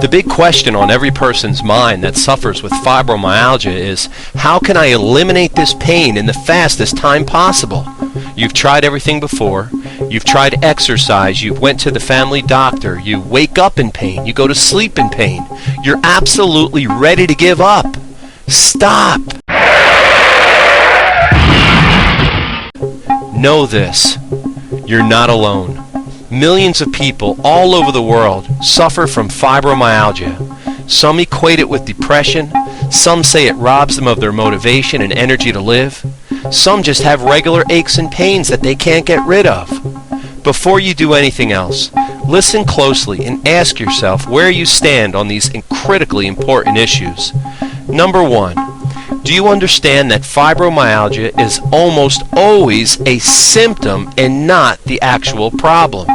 The big question on every person's mind that suffers with fibromyalgia is, how can I eliminate this pain in the fastest time possible? You've tried everything before. You've tried exercise. You went to the family doctor. You wake up in pain. You go to sleep in pain. You're absolutely ready to give up. Stop! Know this. You're not alone. Millions of people all over the world suffer from fibromyalgia. Some equate it with depression. Some say it robs them of their motivation and energy to live. Some just have regular aches and pains that they can't get rid of. Before you do anything else, listen closely and ask yourself where you stand on these critically important issues. Number one, do you understand that fibromyalgia is almost always a symptom and not the actual problem?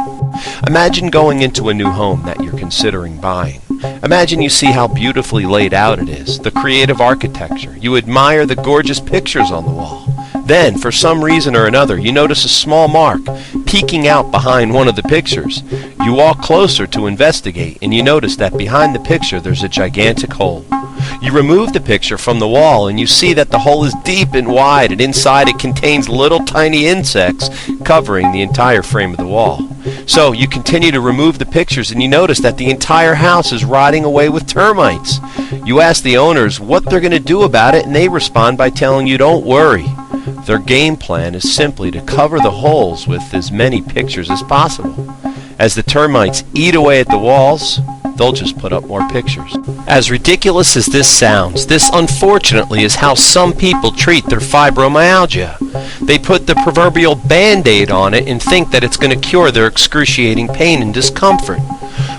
Imagine going into a new home that you're considering buying. Imagine you see how beautifully laid out it is, the creative architecture. You admire the gorgeous pictures on the wall. Then, for some reason or another, you notice a small mark peeking out behind one of the pictures. You walk closer to investigate, and you notice that behind the picture there's a gigantic hole. You remove the picture from the wall, and you see that the hole is deep and wide, and inside it contains little tiny insects covering the entire frame of the wall. So you continue to remove the pictures, and you notice that the entire house is rotting away with termites. You ask the owners what they're going to do about it, and they respond by telling you, don't worry. Their game plan is simply to cover the holes with as many pictures as possible. As the termites eat away at the walls, they'll just put up more pictures. As ridiculous as this sounds, this unfortunately is how some people treat their fibromyalgia. They put the proverbial Band-Aid on it and think that it's going to cure their excruciating pain and discomfort.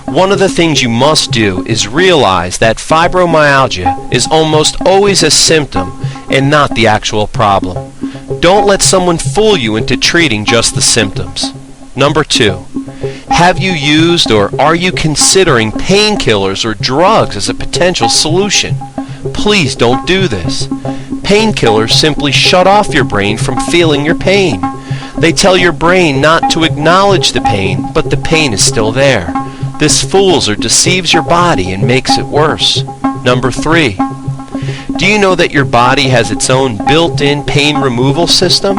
One of the things you must do is realize that fibromyalgia is almost always a symptom and not the actual problem. Don't let someone fool you into treating just the symptoms. Number two, have you used or are you considering painkillers or drugs as a potential solution? Please don't do this. Painkillers simply shut off your brain from feeling your pain. They tell your brain not to acknowledge the pain, but the pain is still there. This fools or deceives your body and makes it worse. Number three, do you know that your body has its own built-in pain removal system?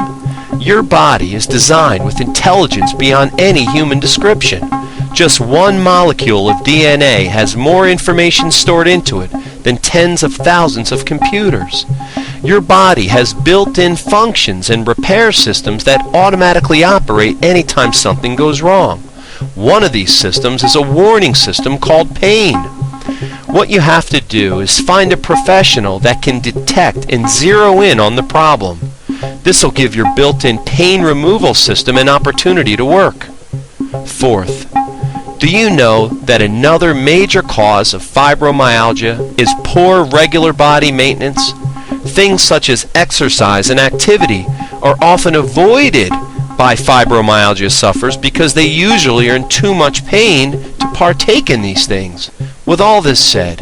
Your body is designed with intelligence beyond any human description. Just one molecule of DNA has more information stored into it than tens of thousands of computers. Your body has built-in functions and repair systems that automatically operate anytime something goes wrong. One of these systems is a warning system called pain. What you have to do is find a professional that can detect and zero in on the problem. This will give your built-in pain removal system an opportunity to work. Fourth, do you know that another major cause of fibromyalgia is poor regular body maintenance? Things such as exercise and activity are often avoided by fibromyalgia sufferers because they usually are in too much pain to partake in these things. With all this said,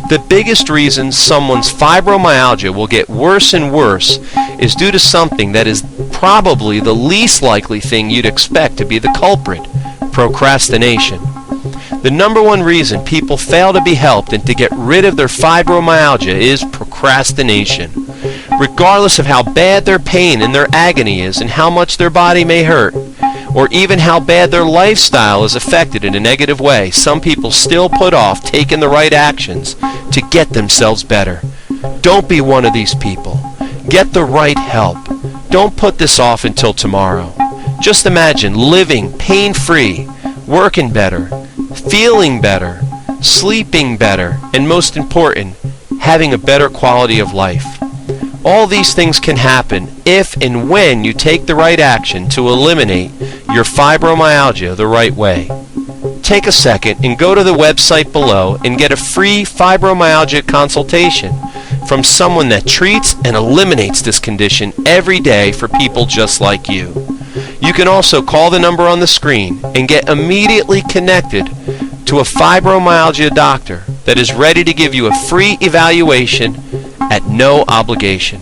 the biggest reason someone's fibromyalgia will get worse and worse is due to something that is probably the least likely thing you'd expect to be the culprit: procrastination. The number one reason people fail to be helped and to get rid of their fibromyalgia is procrastination. Regardless of how bad their pain and their agony is and how much their body may hurt, or even how bad their lifestyle is affected in a negative way, some people still put off taking the right actions to get themselves better. Don't be one of these people. Get the right help. Don't put this off until tomorrow. Just imagine living pain-free, working better, feeling better, sleeping better, and most important, having a better quality of life. All these things can happen if and when you take the right action to eliminate your fibromyalgia the right way. Take a second and go to the website below and get a free fibromyalgia consultation from someone that treats and eliminates this condition every day for people just like you. You can also call the number on the screen and get immediately connected to a fibromyalgia doctor that is ready to give you a free evaluation at no obligation.